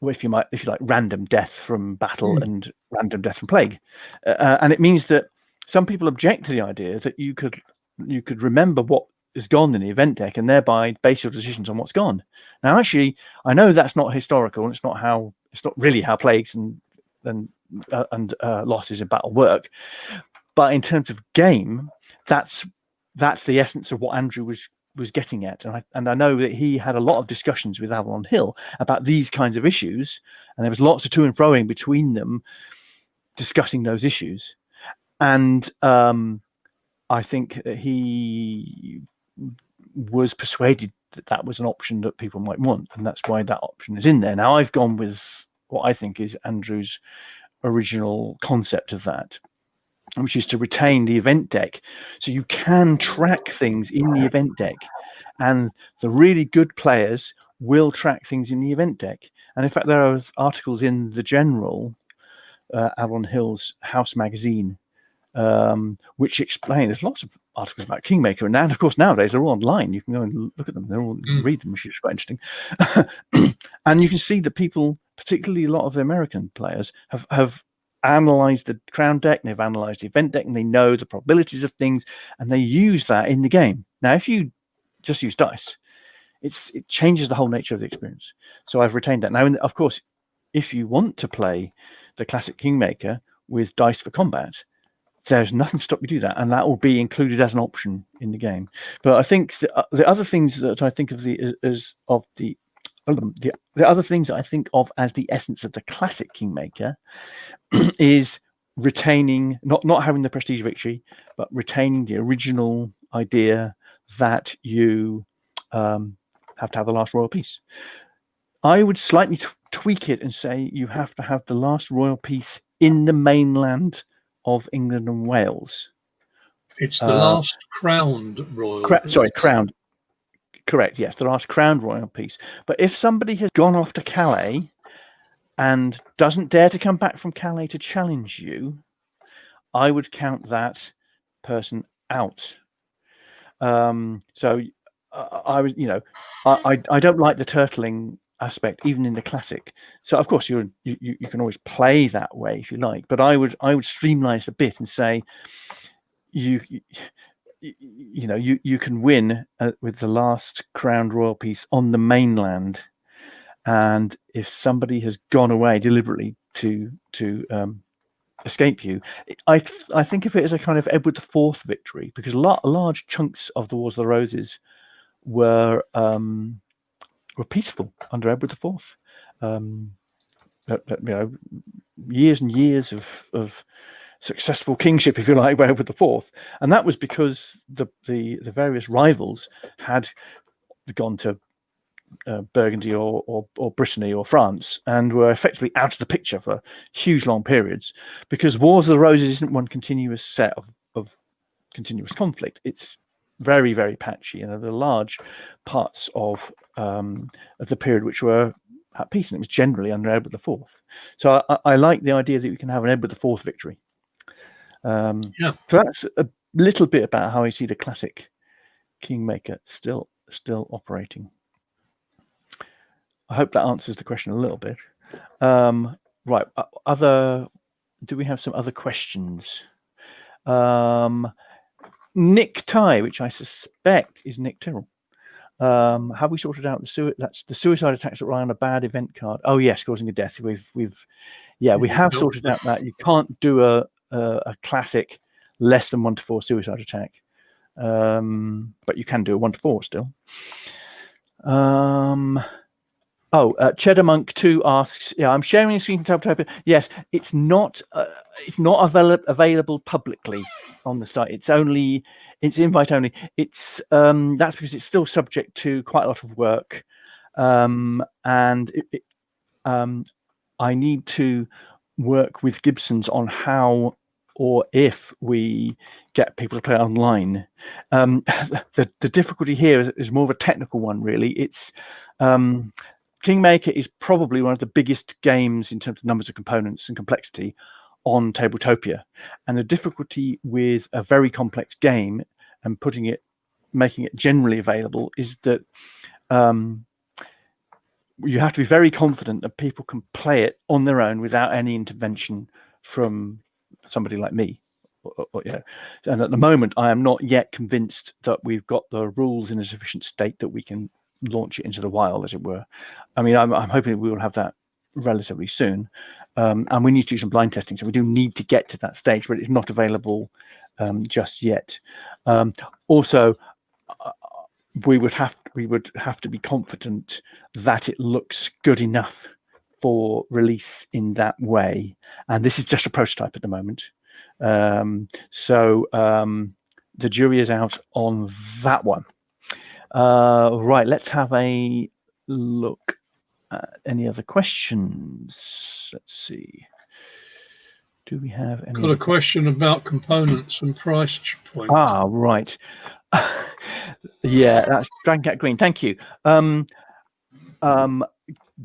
if you like, random death from battle and random death from plague. And it means that some people object to the idea that you could remember what is gone in the event deck and thereby base your decisions on what's gone. Now, actually, I know that's not historical, and it's not really how plagues and losses in battle work. But in terms of game, that's the essence of what Andrew was getting at, and I know that he had a lot of discussions with Avalon Hill about these kinds of issues, and there was lots of to and froing between them discussing those issues. And I think that he was persuaded that was an option that people might want, and that's why that option is in there. Now, I've gone with what I think is Andrew's original concept of that, which is to retain the event deck. So you can track things in the event deck, and the really good players will track things in the event deck. And in fact, there are articles in the general Avalon Hill's House magazine which explain, there's lots of articles about Kingmaker, and of course nowadays they're all online. You can go and look at them, you can read them, which is quite interesting. And you can see that people, particularly a lot of the American players, have analyzed the crown deck, and they've analyzed the event deck, and they know the probabilities of things, and they use that in the game. Now, if you just use dice, it changes the whole nature of the experience. So I've retained that. Now, of course, if you want to play the classic Kingmaker with dice for combat, there's nothing to stop you do that, and that will be included as an option in the game. But I think the other things that I think of the other things that I think of as the essence of the classic Kingmaker is retaining, not having the prestige victory, but retaining the original idea that you have to have the last royal piece. I would slightly tweak it and say you have to have the last royal piece in the mainland of England and Wales. It's the last crowned royal piece. Sorry, crowned. Correct, yes, the last crowned royal piece. But if somebody has gone off to Calais and doesn't dare to come back from Calais to challenge you, I would count that person out. So I was, I don't like the turtling aspect, even in the classic. So of course you can always play that way if you like, but I would streamline it a bit and say you can win with the last crowned royal piece on the mainland, and if somebody has gone away deliberately to escape you, I think of it as a kind of Edward IV victory, because large chunks of the Wars of the Roses were peaceful under Edward IV. Years and years of successful kingship, if you like, by Edward IV, and that was because the various rivals had gone to Burgundy or Brittany or France and were effectively out of the picture for huge long periods, because Wars of the Roses isn't one continuous set of continuous conflict. It's very, very patchy, and there are large parts of the period which were at peace, and it was generally under Edward IV. So I like the idea that we can have an Edward IV victory. So that's a little bit about how I see the classic Kingmaker still operating. I hope that answers the question a little bit. Right, do we have some other questions? Nick Ty, which I suspect is Nick Tyrrell. Have we sorted out that's the suicide attacks that rely on a bad event card? Oh yes, causing a death. We have sorted out that you can't do a classic less than 1 to 4 suicide attack, but you can do a 1 to 4 still. Cheddar Monk 2 asks, I'm sharing a screen from Tabletopia. Yes, it's not available publicly on the site. It's invite only. It's that's because it's still subject to quite a lot of work, and I need to work with Gibsons on how or if we get people to play online. The difficulty here is more of a technical one, really. It's Kingmaker is probably one of the biggest games in terms of numbers of components and complexity on Tabletopia. And the difficulty with a very complex game and making it generally available is that you have to be very confident that people can play it on their own without any intervention from somebody like me. And at the moment, I am not yet convinced that we've got the rules in a sufficient state that we can launch it into the wild, as it were. I mean, I'm hoping we will have that relatively soon, and we need to do some blind testing, so we do need to get to that stage, but it's not available just yet. Also, we would have to be confident that it looks good enough for release in that way, and this is just a prototype at the moment. So the jury is out on that one. Right, let's have a look at any other questions. Let's see. Do we have any? Got a question about components and price point. Right. Yeah, that's Dragoncat Green. Thank you.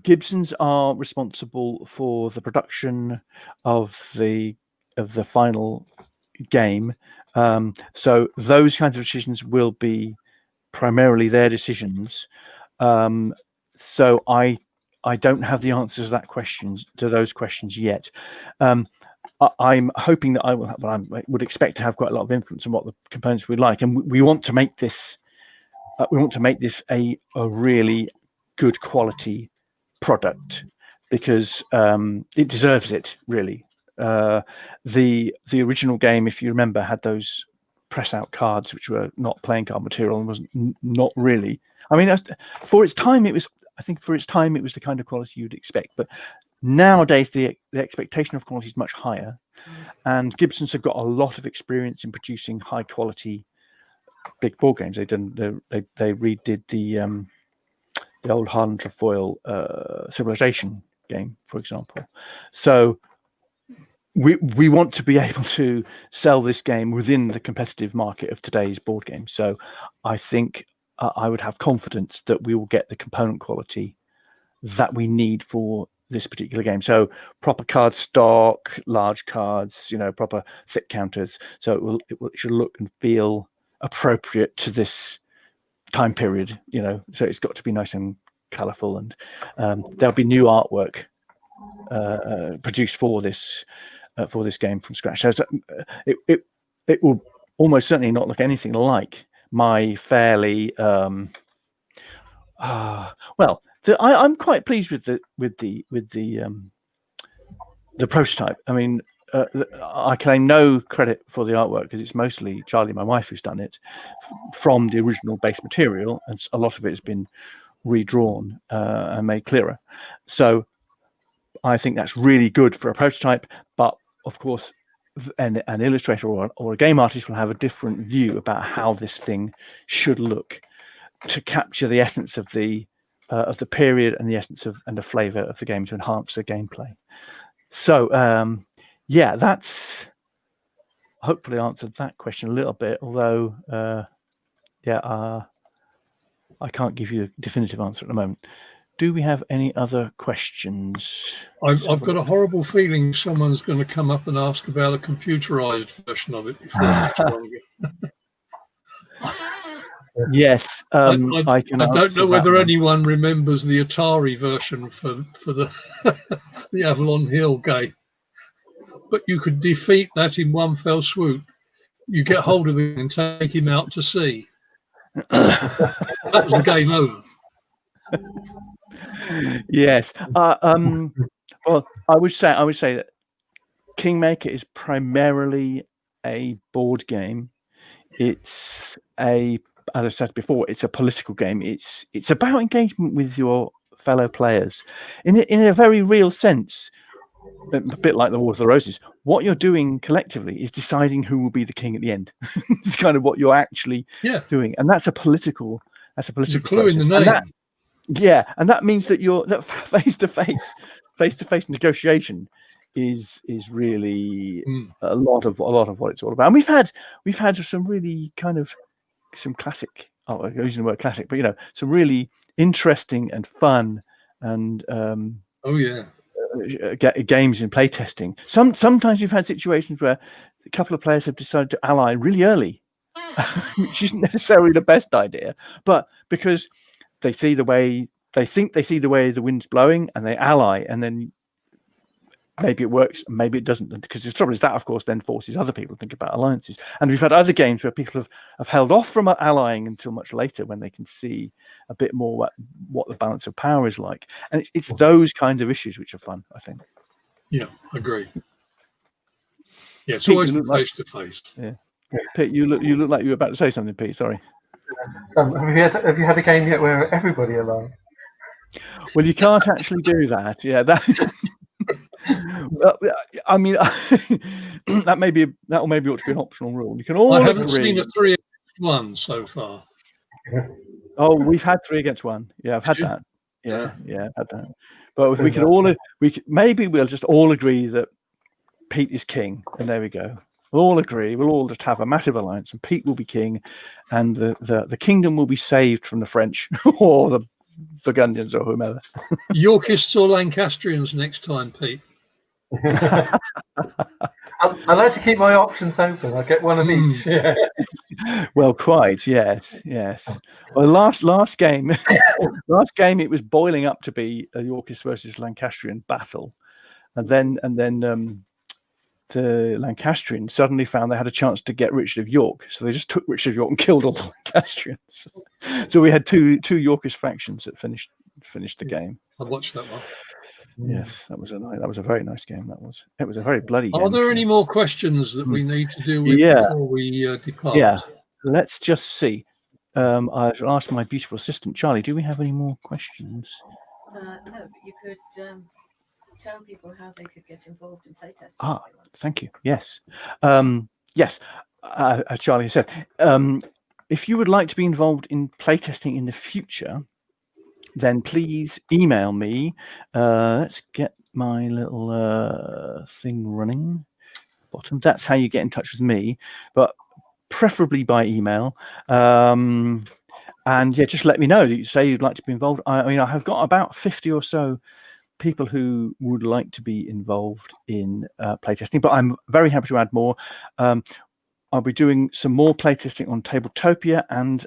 Gibsons are responsible for the production of the final game. So those kinds of decisions will be primarily their decisions. So I don't have the answers to those questions yet. I'm hoping that I would expect to have quite a lot of influence on what the components we like, and we want to make this. We want to make this a really good quality product, because it deserves it, really. The original game, if you remember, had those press out cards which were not playing card material and was not really. I mean, for its time, it was. I think for its time, it was the kind of quality you'd expect. But nowadays, the expectation of quality is much higher, and Gibsons have got a lot of experience in producing high quality big board games. They redid the old Harlan Trefoil Civilization game, for example. So we want to be able to sell this game within the competitive market of today's board game. So I think I would have confidence that we will get the component quality that we need for this particular game. So proper card stock, large cards, proper thick counters. So it should look and feel appropriate to this time period. So it's got to be nice and colourful, and there'll be new artwork produced for this game from scratch. So it will almost certainly not look anything like my fairly I'm quite pleased with the prototype. I mean, I claim no credit for the artwork because it's mostly Charlie, my wife, who's done it from the original base material, and a lot of it has been redrawn and made clearer. So I think that's really good for a prototype. But of course, an illustrator or a game artist will have a different view about how this thing should look to capture the essence of the period and the essence and the flavor of the game to enhance the gameplay. So that's hopefully answered that question a little bit, although I can't give you a definitive answer at the moment. Do we have any other questions? I've got a horrible feeling someone's going to come up and ask about a computerized version of it before much longer. Yes, I don't know whether anyone remembers the Atari version for the the Avalon Hill game, but you could defeat that in one fell swoop. You get hold of him and take him out to sea. That was the game over. Yes. Well, I would say that Kingmaker is primarily a board game. It's as I said before, it's a political game. It's about engagement with your fellow players in a very real sense. A bit like the War of the Roses. What you're doing collectively is deciding who will be the king at the end. It's kind of what you're actually doing, and that's a political. Clue in the name. And that means that face to face negotiation is really a lot of what it's all about. And we've had some really kind of some classic. Oh, I'm using the word classic, but some really interesting and fun and games in playtesting. Sometimes you've had situations where a couple of players have decided to ally really early, which isn't necessarily the best idea, but because they see the way the wind's blowing and they ally, and then maybe it works, maybe it doesn't, because the trouble is that, of course, then forces other people to think about alliances. And we've had other games where people have held off from allying until much later when they can see a bit more what the balance of power is like. And it's those kinds of issues which are fun, I think. Yeah, agree. Yeah, it's always face to face. Yeah, Pete, you look like you were about to say something, Pete. Sorry. Have you had a game yet where everybody allies? Well, you can't actually do that. Yeah, that. I mean, that maybe ought to be an optional rule. You can all I haven't agree. seen a 3-1 so far. Oh, we've had 3 against 1. Yeah, I've had that. Yeah, I've had that. But maybe we'll just all agree that Pete is king, and there we go. We'll all agree. We'll all just have a massive alliance, and Pete will be king, and the kingdom will be saved from the French or the Burgundians or whomever. Yorkists or Lancastrians next time, Pete? I like to keep my options open. I get one of each. Yeah. Well, quite, yes. Well, last game, it was boiling up to be a Yorkist versus Lancastrian battle, and then the Lancastrians suddenly found they had a chance to get Richard of York, so they just took Richard of York and killed all the Lancastrians. So we had two Yorkist factions that finished the game. I watched that one. Yes, that was a very nice game. It was a very bloody game. Are there any more questions that we need to deal with before we depart? Yeah, let's just see. I'll ask my beautiful assistant Charlie. Do we have any more questions? No, but you could tell people how they could get involved in playtesting. Thank you. Yes, Charlie said, if you would like to be involved in playtesting in the future, then please email me. Let's get my little thing running. Bottom. That's how you get in touch with me, but preferably by email. And yeah, just let me know that you say you'd like to be involved. I mean, I have got about 50 or so people who would like to be involved in playtesting, but I'm very happy to add more. I'll be doing some more playtesting on Tabletopia, and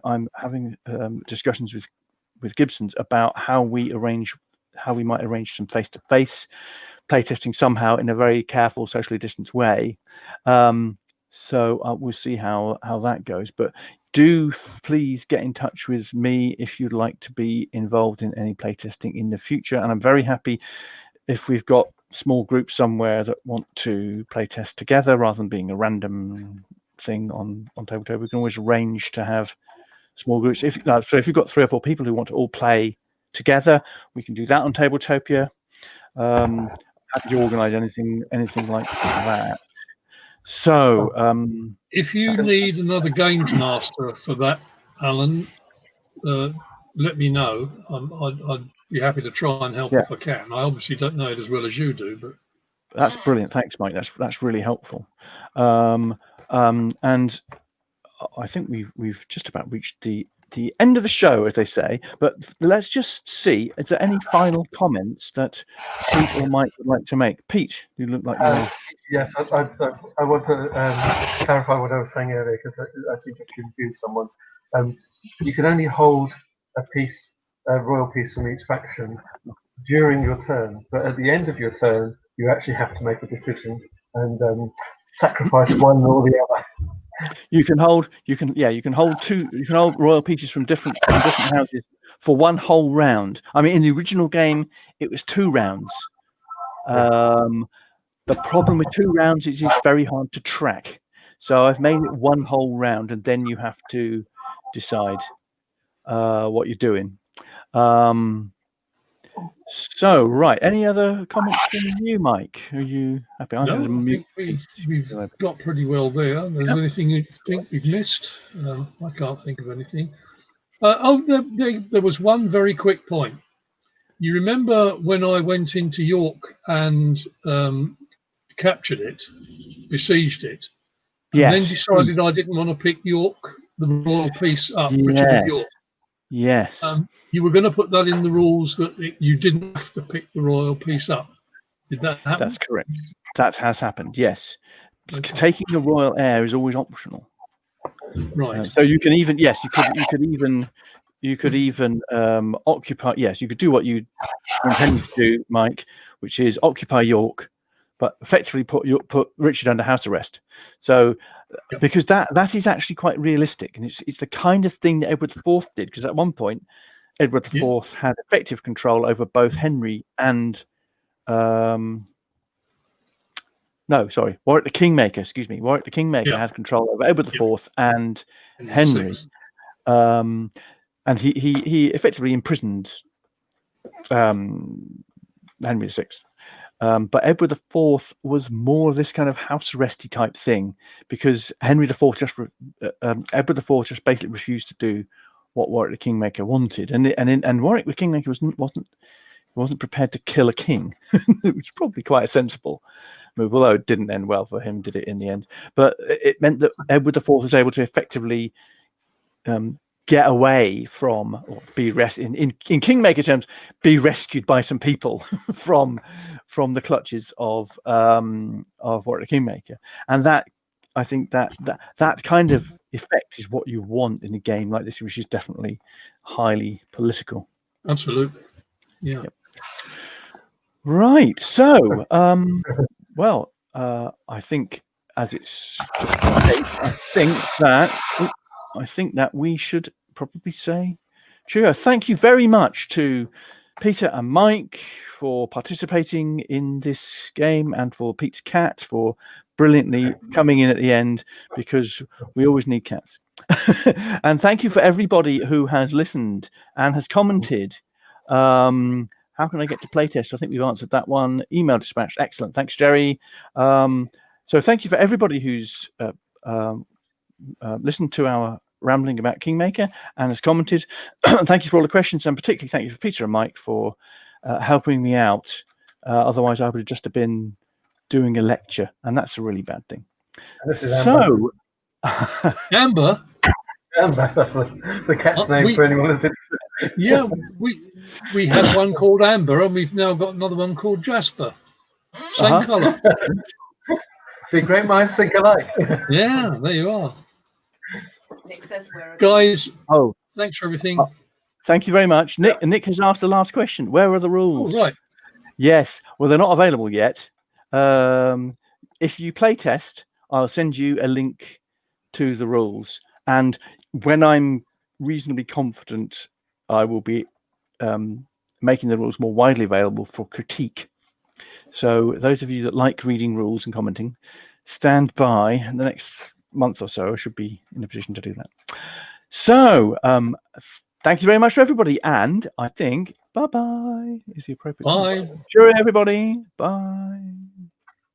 I'm having discussions with Gibsons about how we might arrange some face-to-face playtesting somehow in a very careful, socially distanced way. So we'll see how that goes. But do please get in touch with me if you'd like to be involved in any playtesting in the future. And I'm very happy if we've got small groups somewhere that want to playtest together rather than being a random thing on Tabletopia. We can always arrange to have small groups. So if you've got 3 or 4 people who want to all play together, we can do that on Tabletopia. Happy to organise anything like that. So if you need another games master for that, Alan, let me know. I'd be happy to try and help if I can. I obviously don't know it as well as you do, but that's brilliant. Thanks, Mike. That's really helpful. And I think we've just about reached the end of the show, as they say. But let's just see. Is there any final comments that Pete or Mike would like to make? Pete, you look like you're... Yes, I want to clarify what I was saying earlier, because I seem to have confused someone. You can only hold a royal piece from each faction during your turn, but at the end of your turn, you actually have to make a decision and sacrifice one or the other. You can hold royal pieces from different houses for one whole round. I mean, in the original game, it was 2 rounds. The problem with 2 rounds is it's very hard to track. So I've made it one whole round, and then you have to decide what you're doing. So, right. Any other comments from you, Mike? Are you happy? No, I think we've got pretty well there. There's anything you think we've missed? I can't think of anything. There was one very quick point. You remember when I went into York and captured it, besieged it, and then decided I didn't want to pick York, the royal piece up, Richard of York. Yes. You were going to put that in the rules that you didn't have to pick the royal piece up. Did that happen? That's correct. That has happened, yes. Okay. Taking the royal heir is always optional. Right. So you can even, you could even occupy, you could do what you intended to do, Mike, which is occupy York, but effectively put Richard under house arrest. So because that is actually quite realistic, and it's the kind of thing that Edward IV did, because at one point Edward IV had effective control over both Henry and Warwick the Kingmaker. Excuse me, Warwick the Kingmaker had control over Edward IV and Henry, and he effectively imprisoned Henry VI. But Edward IV was more of this kind of house arresty type thing, because Edward IV just basically refused to do what Warwick the Kingmaker wanted, and Warwick the Kingmaker wasn't prepared to kill a king, which was probably quite a sensible move, although it didn't end well for him, did it, in the end? But it meant that Edward IV was able to effectively get away from, or be in Kingmaker terms, be rescued by some people from the clutches of Warwick the Kingmaker, and that, I think that kind of effect is what you want in a game like this, which is definitely highly political. Absolutely, yeah. Yep. Right. So, I think as it's just I think that we should probably say cheerio. Thank you very much to Peter and Mike for participating in this game, and for Pete's cat for brilliantly coming in at the end, because we always need cats. And thank you for everybody who has listened and has commented. How can I get to playtest? I think we've answered that one. Email dispatch. Excellent. Thanks, Jerry. So thank you for everybody who's listened to our rambling about Kingmaker and has commented. Thank you for all the questions, and particularly thank you for Peter and Mike for helping me out. Otherwise, I would have just been doing a lecture, and that's a really bad thing. This is Amber. So, Amber. Amber, that's the cat's name for anyone who's interested. Yeah, we had one called Amber, and we've now got another one called Jasper. Same colour. See, great minds think alike. Yeah, there you are. Nick says we're Guys, oh, thanks for everything. thank you very much. Nick has asked the last question. Where are the rules? Oh, right. Yes, well, they're not available yet. If you playtest, I'll send you a link to the rules. And when I'm reasonably confident, I will be making the rules more widely available for critique. So those of you that like reading rules and commenting, stand by. In the next month or so, I should be in a position to do that. So thank you very much for everybody. And I think bye-bye is the appropriate. Bye. Sure, everybody. Bye.